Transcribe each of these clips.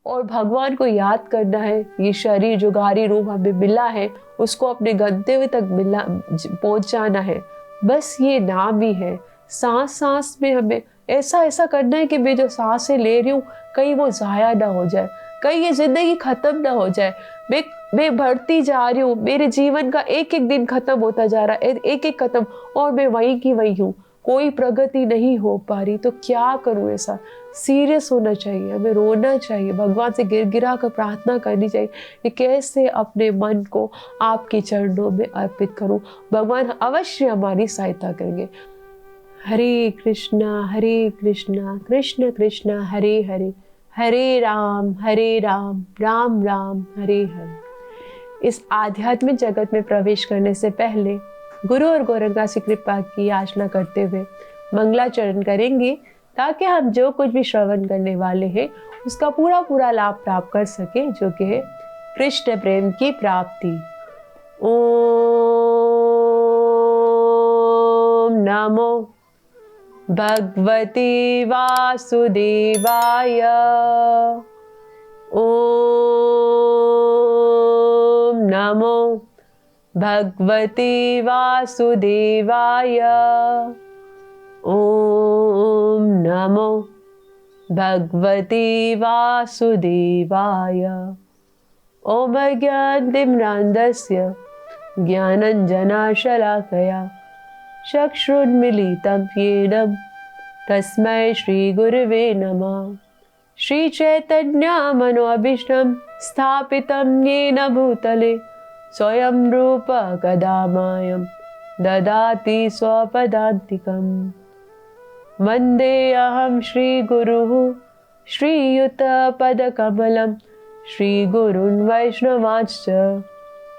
और भगवान को याद करना है। ये शरीर जो गारी रूप हमें मिला है उसको अपने गंतव्य तक पहुंच जाना है। बस ये नाम ही है। सांस सांस में हमें ऐसा ऐसा करना है कि मैं जो सांसें ले रही हूँ कहीं वो जाया ना हो जाए, कहीं ये जिंदगी खत्म ना हो जाए। मैं बढ़ती जा रही हूँ, मेरे जीवन का एक एक दिन खत्म होता जा रहा है, एक एक खत्म, और मैं वहीं की वहीं हूँ, कोई प्रगति नहीं हो पा रही। तो क्या करूँ? ऐसा सीरियस होना चाहिए, हमें रोना चाहिए, भगवान से गिर गिरा कर प्रार्थना करनी चाहिए कि कैसे अपने मन को आपके चरणों में अर्पित करूँ। भगवान अवश्य हमारी सहायता करेंगे। हरे कृष्णा कृष्ण कृष्ण हरे हरे, हरे राम राम राम हरे हरे। इस आध्यात्मिक जगत में प्रवेश करने से पहले गुरु और गौरंगा की कृपा की याचना करते हुए मंगलाचरण करेंगे, ताकि हम जो कुछ भी श्रवण करने वाले हैं उसका पूरा पूरा लाभ प्राप्त कर सके, जो कि है कृष्ण प्रेम की प्राप्ति। ओम नमो भगवते वासुदेवाय। ओम नमो भगवते वासुदेवाय। ओम नमो भगवते वासुदेवाय। ओम अज्ञानतिमिरान्धस्य ज्ञानाञ्जनशलाकया चक्षुरुन्मीलितं येन तस्मै श्रीगुरवे नमः। श्रीचैतन्यमनोभीष्टं स्थापितं येन भूतले स्वयं रूप कदा मह्यं ददाति स्वपदान्तिकम्। वन्देऽहं श्रीगुरुः श्रीयुतपदकमलं श्रीगुरुन् वैष्णवांश्च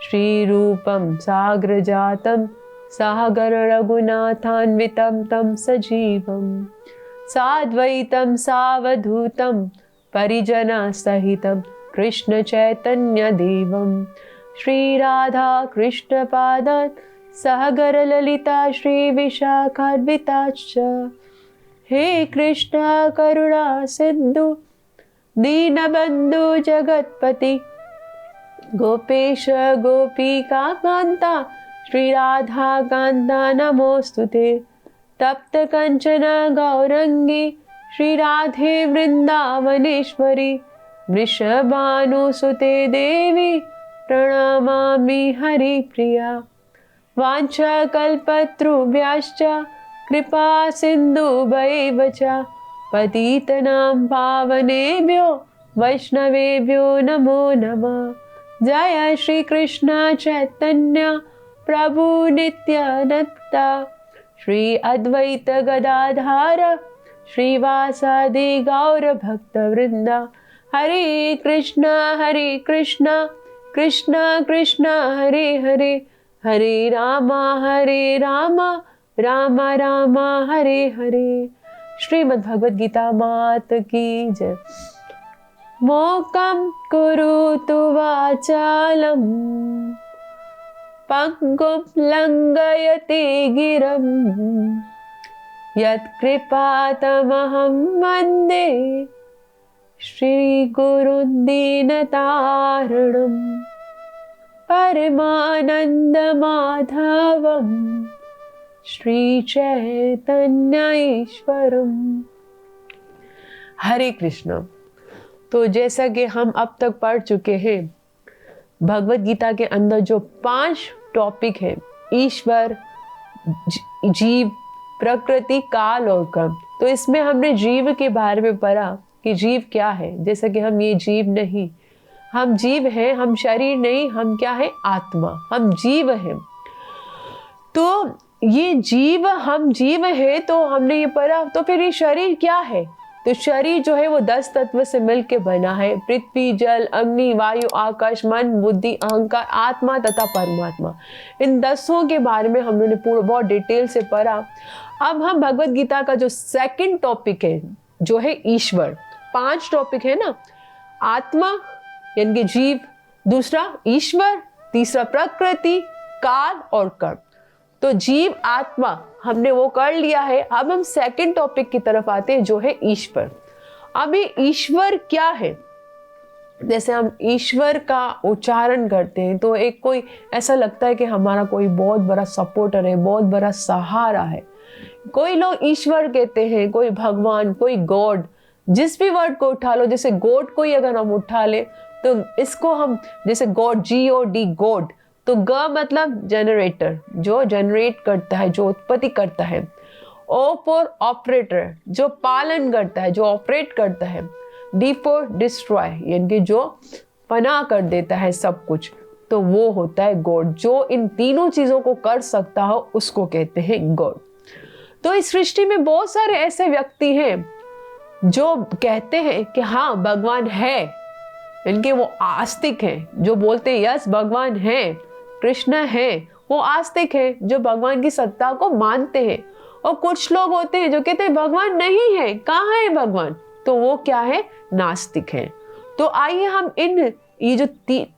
श्रीरूपं साग्रजातं सागर रघुनाथान्वितं तं सजीवं साद्वैतं सावधूतं परिजनसहितं कृष्ण चैतन्य देवं श्रीराधा कृष्णपादान् सागर ललिता श्रीविशाखान्विताश्च। हे कृष्ण करुणा सिन्धु दीनबन्धु जगत्पति गोपेश गोपिका कान्ता श्रीराधा कान्ता नमोस्तुते। तप्त कंचन गौरंगी श्रीराधे वृंदावनेश्वरी वृषभानुसुते देवी प्रणमामि हरिप्रिया। वाञ्छाकल्पतरुभ्यश्च कृपा सिन्धुभ्यैव च पतितनां पावनेभ्यो वैष्णवेभ्यो नमो नमः। जय श्री कृष्ण चैतन्य प्रभु नित्यानंद श्री अद्वैत गदाधर श्रीवासादि गौर भक्त वृंदा। हरे कृष्ण कृष्ण कृष्ण हरे हरे, हरे राम राम राम हरे हरे। श्रीमद् भगवद गीता मात की जय। मोकं कुरुतु वाचालं पंगुं लंघयते गिरं यत्कृपातमहं वन्दे श्रीगुरुं दीनतारिणं परमानन्दमाधवं श्रीचैतन्य ईश्वरम्। हरे कृष्ण। तो जैसा कि हम अब तक पढ़ चुके हैं, भगवत गीता के अंदर जो 5 टॉपिक है, ईश्वर, जीव, प्रकृति, काल और कर्म। तो इसमें हमने जीव के बारे में पढ़ा कि जीव क्या है। जैसा कि हम ये जीव नहीं, हम जीव हैं, हम शरीर नहीं, हम क्या है? आत्मा, हम जीव हैं। तो ये जीव, हम जीव हैं, तो हमने ये पढ़ा। तो फिर ये शरीर क्या है? तो शरीर जो है वो 10 तत्व से मिलकर बना है। पृथ्वी, जल, अग्नि, वायु, आकाश, मन, बुद्धि, अहंकार, आत्मा तथा परमात्मा। इन 10 के बारे में हम लोगों ने पूरा बहुत डिटेल से पढ़ा। अब हम भगवत गीता का जो सेकंड टॉपिक है, जो है ईश्वर। 5 टॉपिक है ना, आत्मा यानी कि जीव, दूसरा ईश्वर, तीसरा प्रकृति, काल और कर्म। तो जीव, आत्मा हमने वो कर लिया है। अब हम सेकंड टॉपिक की तरफ आते हैं, जो है ईश्वर। अब ये ईश्वर क्या है? जैसे हम ईश्वर का उच्चारण करते हैं तो एक कोई ऐसा लगता है कि हमारा कोई बहुत बड़ा सपोर्टर है, बहुत बड़ा सहारा है। कोई लोग ईश्वर कहते हैं, कोई भगवान, कोई गॉड, जिस भी वर्ड को उठा लो। जैसे गॉड को ही अगर हम उठा ले तो इसको हम जैसे गॉड, GOD, गॉड, तो ग मतलब जनरेटर, जो जनरेट करता है, जो उत्पत्ति करता है। O फॉर ऑपरेटर, जो पालन करता है, जो ऑपरेट करता है। D फॉर डिस्ट्रॉय, यानी कि जो फना कर देता है सब कुछ, तो वो होता है गॉड। जो इन तीनों चीजों को कर सकता हो उसको कहते हैं गॉड। तो इस सृष्टि में बहुत सारे ऐसे व्यक्ति हैं जो कहते हैं कि हाँ भगवान है, इनके वो आस्तिक हैं, जो बोलते हैं यस भगवान है, कृष्ण है, वो आस्तिक है, जो भगवान की सत्ता को मानते हैं। और कुछ लोग होते हैं जो कहते हैं भगवान नहीं है, कहाँ है भगवान, तो वो क्या है, नास्तिक है। तो आइए हम ये जो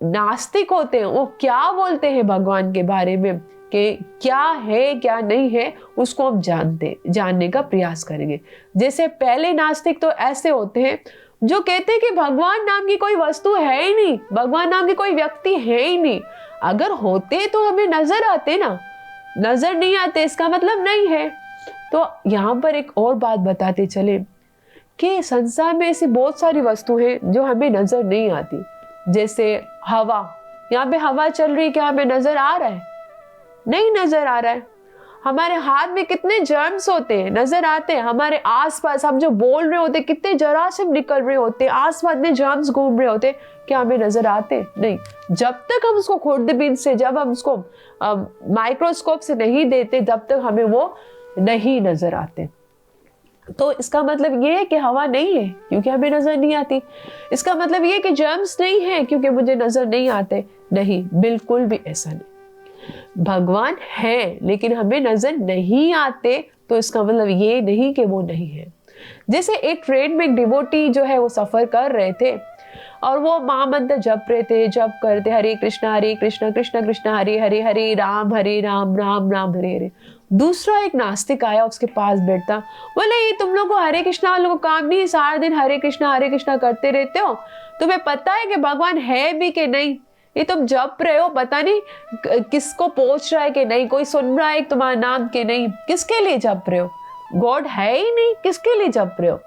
नास्तिक होते हैं वो क्या बोलते हैं भगवान के बारे में, कि क्या है क्या नहीं है, उसको हम जानने का प्रयास करेंगे। जैसे पहले नास्तिक तो ऐसे होते हैं जो कहते हैं कि भगवान नाम की कोई वस्तु है ही नहीं, भगवान नाम की कोई व्यक्ति है ही नहीं। अगर होते तो हमें नजर आते ना, नजर नहीं आते इसका मतलब नहीं है। तो यहाँ पर एक और बात बताते चले कि संसार में ऐसी बहुत सारी वस्तुएं हैं जो हमें नजर नहीं आती। जैसे हवा, यहाँ पे हवा चल रही है, क्या हमें नजर आ रहा है? नहीं नजर आ रहा है। हमारे हाथ में कितने जर्म्स होते हैं, नजर आते हैं। हमारे आसपास हम जो बोल रहे होते हैं, कितने जरासीम निकल रहे होते हैं, आसपास में जर्म्स घूम रहे होते हैं, क्या हमें नजर आते? नहीं। जब तक हम उसको खुर्दबीन से, जब हम उसको माइक्रोस्कोप से नहीं देते, तब तक हमें वो नहीं नजर आते। तो इसका मतलब ये है कि हवा नहीं है क्योंकि हमें नजर नहीं आती। इसका मतलब ये है कि जर्म्स नहीं है क्योंकि मुझे नजर नहीं आते। नहीं, बिल्कुल भी ऐसा नहीं। भगवान है लेकिन हमें नजर नहीं आते, तो इसका मतलब ये नहीं कि वो नहीं है। जैसे एक ट्रेन में एक डिवोटी जो है वो सफर कर रहे थे और वो महामंत्र जप रहे थे, जप करते हरे कृष्णा कृष्ण कृष्ण हरे हरे, हरे राम राम राम हरे हरे। दूसरा एक नास्तिक आया, उसके पास बैठता, बोले ये तुम लोग को हरे कृष्णा वालों को काम नहीं, सारा दिन हरे कृष्णा करते रहते हो, तुम्हें पता है कि भगवान है भी कि नहीं? ये तुम जप रहे हो, पता नहीं किसको पहुंच रहा है कि नहीं, कोई सुन रहा है तुम्हारा नाम के नहीं, किसके लिए जप रहे हो? गॉड है ही नहीं, किसके लिए जप रहे हो?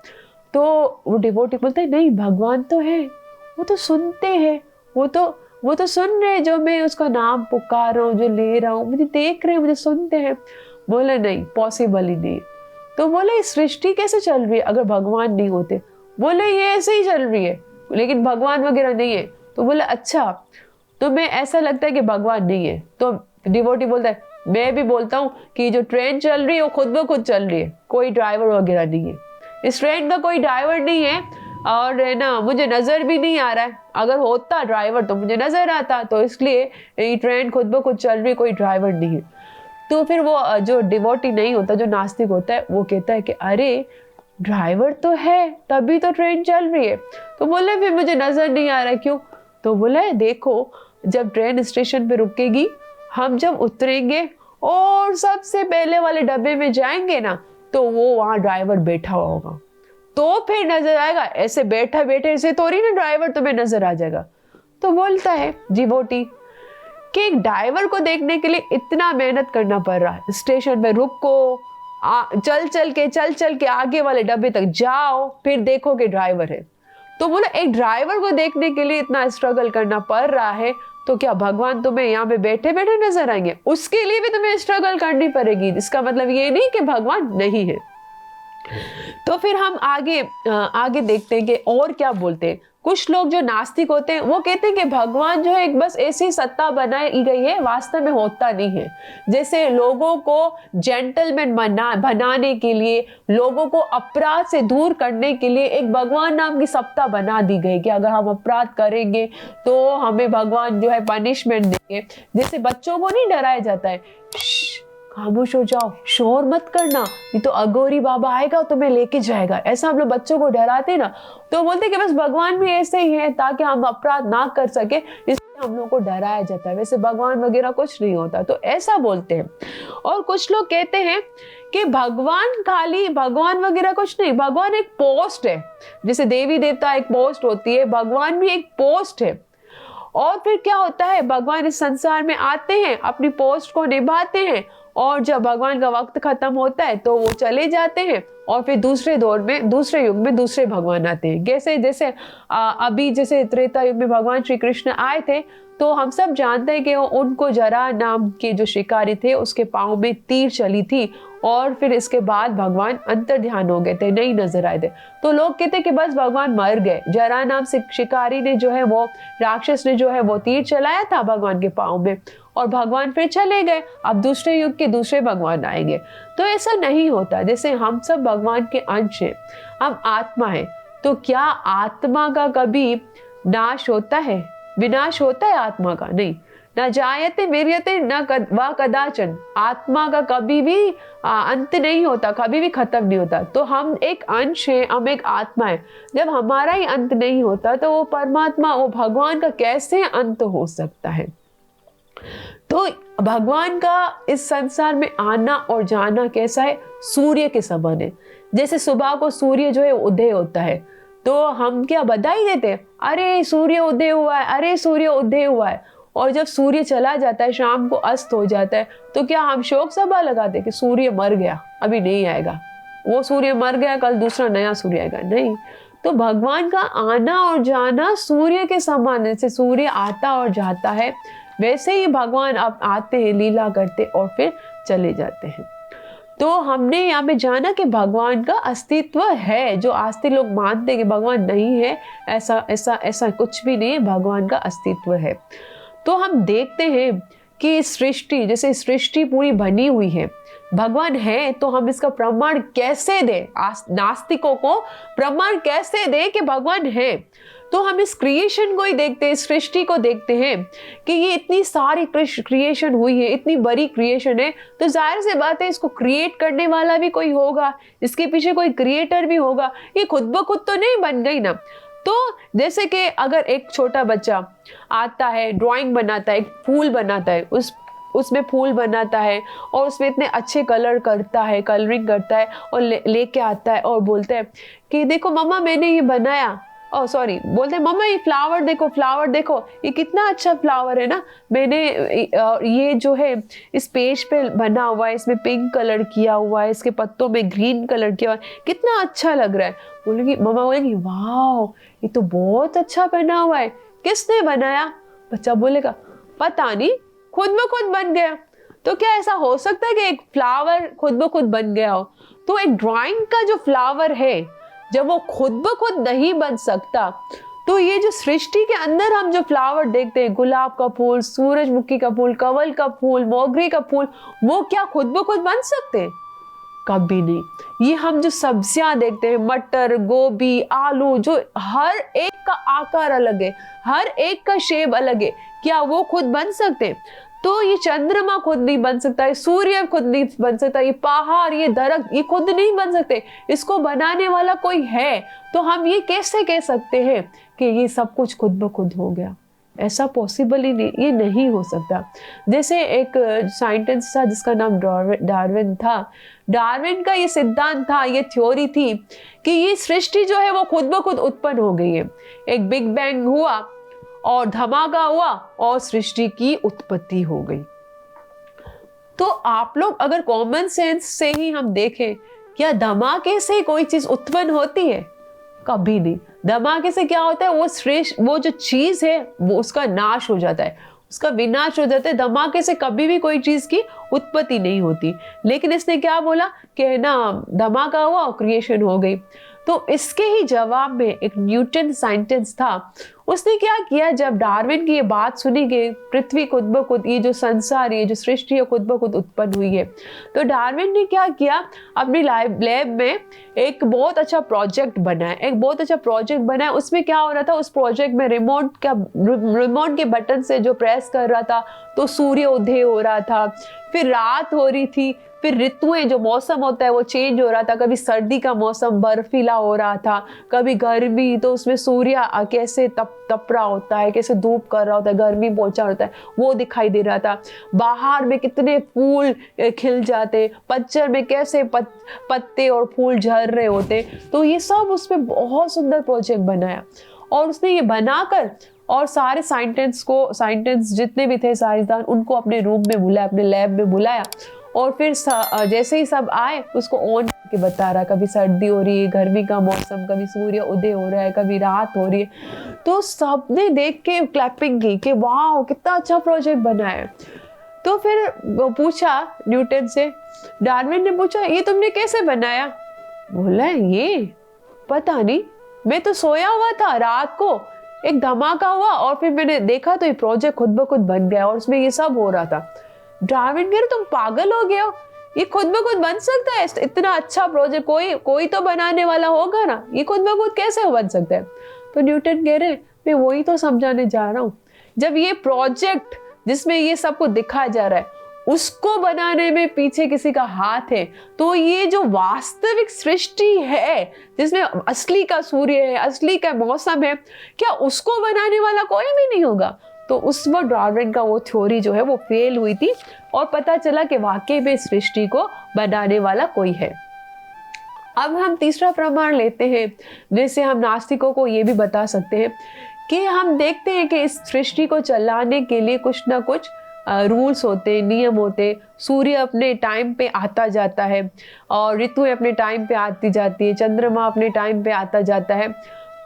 तो वो डिवोटी बोलते हैं नहीं, भगवान तो है, वो तो सुनते हैं, वो तो सुन रहे हैं, जो मैं उसका नाम पुकार रहा हूँ, जो ले रहा हूँ, मुझे देख रहे हैं, मुझे सुनते हैं। बोले नहीं, पॉसिबल ही नहीं। तो बोले सृष्टि कैसे चल रही है अगर भगवान नहीं होते? बोले ये ऐसे ही चल रही है लेकिन भगवान वगैरह नहीं है। तो बोले अच्छा, तुम्हें ऐसा लगता है कि भगवान नहीं है? तो डिवोटी बोलता है मैं भी बोलता हूँ कि जो ट्रेन चल रही है वो खुद ब खुद चल रही है, कोई ड्राइवर वगैरह नहीं है, इस ट्रेन का कोई ड्राइवर नहीं है, और है ना मुझे नजर भी नहीं आ रहा है। अगर होता ड्राइवर तो मुझे नजर आता, तो इसलिए ये ट्रेन खुद ब खुद चल रही है, कोई ड्राइवर नहीं है। तो फिर वो जो डिवोटी नहीं होता, जो नास्तिक होता है, वो कहता है कि अरे ड्राइवर तो है तभी तो ट्रेन चल रही है। तो बोले फिर मुझे नजर नहीं आ रहा है, क्यों? तो बोले देखो, जब ट्रेन स्टेशन पे रुकेगी, हम जब उतरेंगे और सबसे पहले वाले डब्बे में जाएंगे ना, तो वो वहां ड्राइवर बैठा हुआ होगा, तो फिर नजर आएगा। ऐसे बैठा बैठे से थोड़ी ना ड्राइवर तुम्हें नजर आ जाएगा। तो बोलता है डिवोटी कि एक ड्राइवर को देखने के लिए इतना मेहनत करना पड़ रहा है, स्टेशन पे रुको, चल चल के आगे वाले डब्बे तक जाओ, फिर देखो कि ड्राइवर है। तो बोला एक ड्राइवर को देखने के लिए इतना स्ट्रगल करना पड़ रहा है, तो क्या भगवान तुम्हें यहाँ पे बैठे बैठे नजर आएंगे? उसके लिए भी तुम्हें स्ट्रगल करनी पड़ेगी। इसका मतलब ये नहीं कि भगवान नहीं है। तो फिर हम आगे देखते हैं कि और क्या बोलते हैं। कुछ लोग जो नास्तिक होते हैं वो कहते हैं कि भगवान जो है एक बस ऐसी सत्ता बनाई गई है, वास्तव में होता नहीं है। जैसे लोगों को जेंटलमैन बनाने के लिए, लोगों को अपराध से दूर करने के लिए एक भगवान नाम की सत्ता बना दी गई कि अगर हम अपराध करेंगे तो हमें भगवान जो है पनिशमेंट देंगे। जैसे बच्चों को नहीं डराया जाता है, खामोश हो जाओ, शोर मत करना, ये तो अघोरी बाबा आएगा तुम्हें लेके जाएगा, ऐसा हम लोग बच्चों को डराते ना। तो बोलते कि बस भगवान भी ऐसे ही है ताकि हम अपराध ना कर सके, हम लोग को डराया जाता है, वैसे भगवान वगैरह कुछ नहीं होता, तो ऐसा बोलते हैं। और कुछ लोग कहते हैं कि भगवान वगैरह कुछ नहीं, भगवान एक पोस्ट है, जैसे देवी देवता एक पोस्ट होती है, भगवान भी एक पोस्ट है। और फिर क्या होता है, भगवान इस संसार में आते हैं, अपनी पोस्ट को निभाते हैं, और जब भगवान का वक्त खत्म होता है तो वो चले जाते हैं, और फिर दूसरे दौर में, दूसरे युग में दूसरे भगवान आते हैं। जैसे अभी जैसे त्रेता युग में भगवान श्री कृष्ण आए थे, तो हम सब जानते हैं कि उनको जरा नाम के जो शिकारी थे उसके पाँव में तीर चली थी, और फिर इसके बाद भगवान अंतर ध्यान हो गए थे, नहीं नजर आए थे। तो लोग कहते कि बस भगवान मर गए, जरा नाम से शिकारी ने जो है, वो राक्षस ने जो है वो तीर चलाया था भगवान के पाँव में, और भगवान फिर चले गए, अब दूसरे युग के दूसरे भगवान आएंगे। तो ऐसा नहीं होता, जैसे हम सब भगवान के अंश हैं, हम आत्मा है, तो क्या आत्मा का कभी नाश होता है, विनाश होता है आत्मा का? नहीं। न जायते वीर्यते न वा कदाचन, आत्मा का कभी भी अंत नहीं होता, कभी भी खत्म नहीं होता। तो हम एक अंश है, हम एक आत्मा है, जब हमारा ही अंत नहीं होता तो वो परमात्मा, वो भगवान का कैसे अंत हो सकता है? तो भगवान का इस संसार में आना और जाना कैसा है? सूर्य के समान है। जैसे सुबह को सूर्य जो है उदय होता है, तो हम क्या बधाई देते हैं, अरे सूर्य उदय हुआ है, अरे सूर्य उदय हुआ है। और जब सूर्य चला जाता है, शाम को अस्त हो जाता है, तो क्या हम शोक सभा लगाते कि सूर्य मर गया, अभी नहीं आएगा, वो सूर्य मर गया, कल दूसरा नया सूर्य आएगा? नहीं। तो भगवान का आना और जाना सूर्य के समान, जैसे सूर्य आता और जाता है, वैसे ही भगवान अब आते हैं, लीला करते और फिर चले जाते हैं। तो हमने यहाँ पे जाना कि भगवान का अस्तित्व है। जो आस्तिक लोग मानते हैं कि भगवान नहीं है, ऐसा कुछ भी नहीं है, भगवान का अस्तित्व है। तो हम देखते हैं कि सृष्टि, जैसे सृष्टि पूरी बनी हुई है, भगवान है, तो हम इसका प्रमाण कैसे दें? नास्तिकों को प्रमाण कैसे दें कि भगवान है? तो हम इस क्रिएशन को ही देखते हैं, सृष्टि को देखते हैं कि ये इतनी सारी क्रिएशन हुई है, इतनी बड़ी क्रिएशन है, तो जाहिर सी बात है इसको क्रिएट करने वाला भी कोई होगा, इसके पीछे कोई क्रिएटर भी होगा, ये खुद ब खुद तो नहीं बन गई ना। तो जैसे कि अगर एक छोटा बच्चा आता है, ड्राइंग बनाता है, एक फूल बनाता है, उसमें फूल बनाता है और उसमें इतने अच्छे कलर करता है, कलरिंग करता है, और लेके आता है और बोलता है कि देखो मम्मा मैंने ये बनाया, बोलते हैं मम्मा ये फ्लावर देखो ये कितना अच्छा फ्लावर है ना, मैंने ये जो है इस पेज पे बना हुआ है, इसमें पिंक कलर किया हुआ है, इसके पत्तों में ग्रीन कलर किया हुआ है, कितना अच्छा लग रहा है। मम्मा बोलेगी वाह ये तो बहुत अच्छा बना हुआ है, किसने बनाया? बच्चा बोलेगा पता नहीं, खुद ब खुद बन गया। तो क्या ऐसा हो सकता है कि एक फ्लावर खुद ब खुद बन गया हो? तो एक ड्राइंग का जो फ्लावर है, जब वो खुद ब खुद नहीं बन सकता, तो ये जो सृष्टि के अंदर हम जो फ्लावर देखते हैं, गुलाब का फूल, सूरजमुखी का फूल, कमल का फूल, मोगरे का फूल, वो क्या खुद ब खुद बन सकते हैं? कभी नहीं। ये हम जो सब्जियां देखते हैं, मटर, गोभी, आलू, जो हर एक का आकार अलग है, हर एक का शेप अलग है, क्या वो खुद बन सकते हैं? तो ये चंद्रमा खुद नहीं बन सकता है, सूर्य खुद नहीं बन सकता, ये पहाड़, ये दरख्त, ये खुद नहीं बन सकते, इसको बनाने वाला कोई है। तो हम ये कैसे कह सकते हैं कि ये सब कुछ खुद ब खुद हो गया? ऐसा पॉसिबल ही नहीं, ये नहीं हो सकता। जैसे एक साइंटिस्ट था जिसका नाम डार्विन था। डार्विन का ये सिद्धांत था, ये थ्योरी थी कि ये सृष्टि जो है वो खुद ब खुद उत्पन्न हो गई है। एक बिग बैंग हुआ और धमाका हुआ और सृष्टि की उत्पत्ति हो गई। तो आप लोग अगर कॉमन सेंस से ही हम देखें, क्या धमाके से कोई चीज उत्पन्न होती है? कभी नहीं। धमाके से क्या होता है, वो जो चीज है वो उसका नाश हो जाता है, उसका विनाश हो जाता है। धमाके से कभी भी कोई चीज की उत्पत्ति नहीं होती। लेकिन इसने क्या बोला कि ना धमाका हुआ और क्रिएशन हो गई। तो इसके ही जवाब में एक न्यूटन साइंटिस्ट था, उसने क्या किया, जब डार्विन की ये बात सुनी कि पृथ्वी खुद ब खुद, ये जो संसार, ये जो सृष्टि है खुद ब खुद उत्पन्न हुई है, तो डार्विन ने क्या किया, अपनी लैब में एक बहुत अच्छा प्रोजेक्ट बनाया। उसमें क्या हो रहा था, उस प्रोजेक्ट में रिमोट के बटन से जो प्रेस कर रहा था तो सूर्य उदय हो रहा था, फिर रात हो रही थी, फिर ऋतुएं, जो मौसम होता है वो चेंज हो रहा था, कभी सर्दी का मौसम बर्फीला हो रहा था, कभी गर्मी, तो उसमें सूर्य कैसे तप रहा होता है, कैसे धूप कर रहा होता है, गर्मी पहुंचा होता है, वो दिखाई दे रहा था। बाहर में कितने फूल खिल जाते, पतझड़ में कैसे पत्ते और फूल झड़ रहे होते। तो ये सब उसमें बहुत सुंदर प्रोजेक्ट बनाया। और उसने ये बनाकर और सारे साइंटिस्ट जितने भी थे, साइंसदान, उनको अपने रूम में बुलाया, अपने लैब में बुलाया। और फिर जैसे ही सब आए, उसको ऑन करके बता रहा, कभी सर्दी हो रही है, गर्मी का मौसम, कभी सूर्य उदय हो रहा है, कभी रात हो रही है। तो सबने देख के क्लैपिंग की कि वाह कितना अच्छा प्रोजेक्ट बना है। तो फिर वो पूछा न्यूटन से, डार्विन ने पूछा, ये तुमने कैसे बनाया? बोला, ये पता नहीं, मैं तो सोया हुआ था, रात को एक धमाका हुआ और फिर मैंने देखा तो ये प्रोजेक्ट खुद ब खुद बन गया और उसमें ये सब हो रहा था। डार्विन कह रहे, तुम पागल हो गए हो, ये खुद ब खुद बन सकता है? इतना अच्छा प्रोजेक्ट कोई तो बनाने वाला होगा ना, ये खुद ब खुद कैसे बन सकता है? तो न्यूटन कह रहे, मैं वही तो समझाने जा रहा हूँ, जब ये प्रोजेक्ट जिसमें ये सब कुछ दिखाया जा रहा है, उसको बनाने में पीछे किसी का हाथ है, तो ये जो वास्तविक सृष्टि है, जिसमें असली का सूर्य है, असली का मौसम है, क्या उसको बनाने वाला कोई भी नहीं होगा? तो उस वक्त डार्विन का वो थ्योरी जो है वो फेल हुई थी और पता चला कि वाकई में सृष्टि को बनाने वाला कोई है। अब हम तीसरा प्रमाण लेते हैं, जिससे हम नास्तिकों को ये भी बता सकते हैं कि हम देखते हैं कि इस सृष्टि को चलाने के लिए कुछ ना कुछ रूल्स होते, नियम होते। सूर्य अपने टाइम पे आता जाता है और ऋतुएं अपने टाइम पे आती जाती है, चंद्रमा अपने टाइम पे आता जाता है।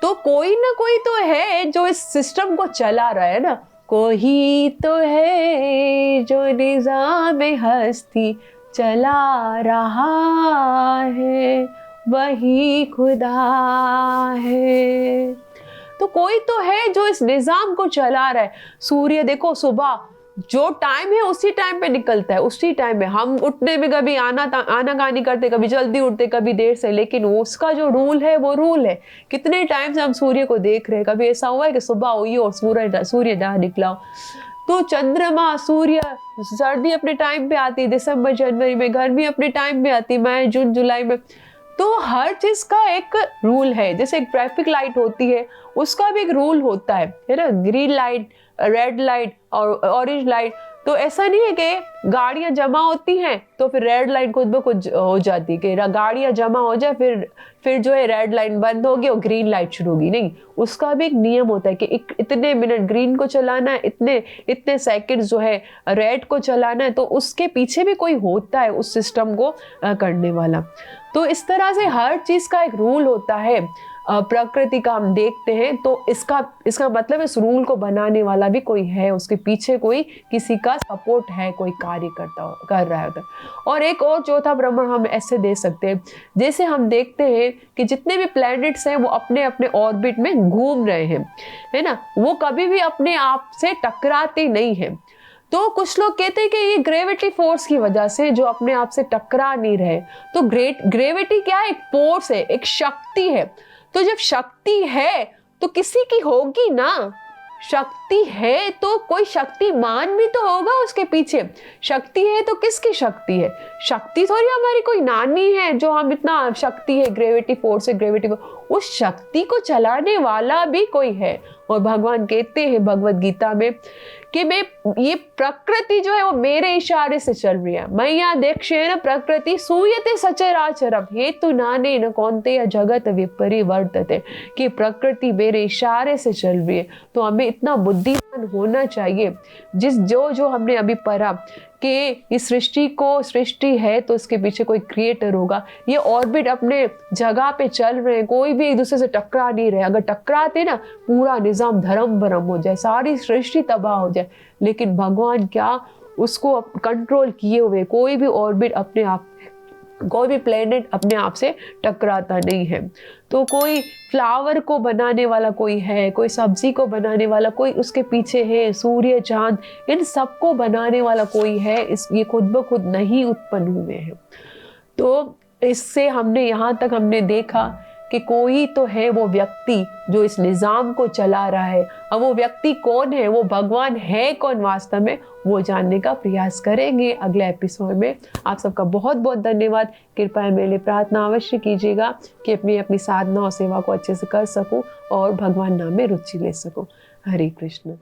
तो कोई ना कोई तो है जो इस सिस्टम को चला रहा है ना, कोई तो है जो निजाम हस्ती चला रहा है, वही खुदा है। तो कोई तो है जो इस निजाम को चला रहा है। सूर्य देखो, सुबह जो टाइम है उसी टाइम पे निकलता है, उसी टाइम में हम उठने में कभी आनाकानी करते, कभी जल्दी उठते, कभी देर से, लेकिन उसका जो रूल है वो रूल है। कितने टाइम से हम सूर्य को देख रहे हैं, कभी ऐसा हुआ है कि सुबह हुई और सूर्य ना निकला हो? तो चंद्रमा, सूर्य, सर्दी अपने टाइम पे आती है दिसंबर जनवरी में, गर्मी अपने टाइम पे आती है मई जून जुलाई में। तो हर चीज का एक रूल है। जैसे एक ट्रैफिक लाइट होती है, उसका भी एक रूल होता है ना, ग्रीन लाइट, रेड लाइट और ऑरेंज लाइट। तो ऐसा नहीं है कि गाड़ियां जमा होती हैं तो फिर रेड लाइट खुद ब खुद हो जाती है कि गाड़ियां जमा हो जाए, फिर जो है रेड लाइट बंद होगी और ग्रीन लाइट शुरू होगी। नहीं, उसका भी एक नियम होता है कि इतने मिनट ग्रीन को चलाना है, इतने सेकंड जो है रेड को चलाना है। तो उसके पीछे भी कोई होता है उस सिस्टम को करने वाला। तो इस तरह से हर चीज का एक रूल होता है। प्रकृति का हम देखते हैं तो इसका मतलब इस रूल को बनाने वाला भी कोई है, उसके पीछे कोई किसी का सपोर्ट है, कोई कार्य कर रहा है। और एक और चौथा प्रमाण हम ऐसे दे सकते हैं, जैसे हम देखते हैं कि जितने भी प्लैनेट्स हैं वो अपने अपने ऑर्बिट में घूम रहे हैं, है ना, वो कभी भी अपने आप से टकराते नहीं हैं। तो कुछ लोग कहते हैं कि ये ग्रेविटी फोर्स की वजह से जो अपने आप से टकरा नहीं रहे। तो ग्रेविटी क्या है? एक फोर्स है, एक शक्ति है। तो जब शक्ति है तो किसी की होगी ना, शक्ति है तो कोई शक्तिमान भी तो होगा उसके पीछे। शक्ति है तो किसकी शक्ति है? शक्ति थोड़ी हमारी कोई नानी है जो हम इतना शक्ति है, ग्रेविटी फोर्स है, ग्रेविटी फोर्स। उस शक्ति को चलाने वाला भी कोई है। और भगवान कहते हैं भगवत गीता में कि मैं ये प्रकृति जो है वो मेरे इशारे से चल रही है। मैया देक्षेण प्रकृति सूयते सचराचरम हेतु नाने न कौन्तेय जगत विपरिवर्तते, कि प्रकृति मेरे इशारे से चल रही है। तो हमें इतना बुद्धिमान होना चाहिए, जो हमने अभी पढ़ा कि इस सृष्टि है तो इसके पीछे कोई क्रिएटर होगा। ये ऑर्बिट अपने जगह पे चल रहे हैं, कोई भी एक दूसरे से टकरा नहीं रहे। अगर टकराते ना पूरा निजाम धर्म भरम हो जाए, सारी सृष्टि तबाह हो जाए। लेकिन भगवान क्या उसको कंट्रोल किए हुए, कोई भी ऑर्बिट अपने आप, कोई भी प्लेनेट अपने आप से टकराता नहीं है। तो कोई फ्लावर को बनाने वाला कोई है, कोई सब्जी को बनाने वाला कोई उसके पीछे है, सूर्य चांद इन सबको बनाने वाला कोई है। ये खुद ब खुद नहीं उत्पन्न हुए हैं। तो इससे हमने यहाँ तक हमने देखा कि कोई तो है वो व्यक्ति जो इस निज़ाम को चला रहा है। अब वो व्यक्ति कौन है, वो भगवान है कौन वास्तव में, वो जानने का प्रयास करेंगे अगले एपिसोड में। आप सबका बहुत बहुत धन्यवाद। कृपया मेरे लिए प्रार्थना अवश्य कीजिएगा कि अपनी साधना और सेवा को अच्छे से कर सकूं और भगवान नाम में रुचि ले सकूं। हरे कृष्ण।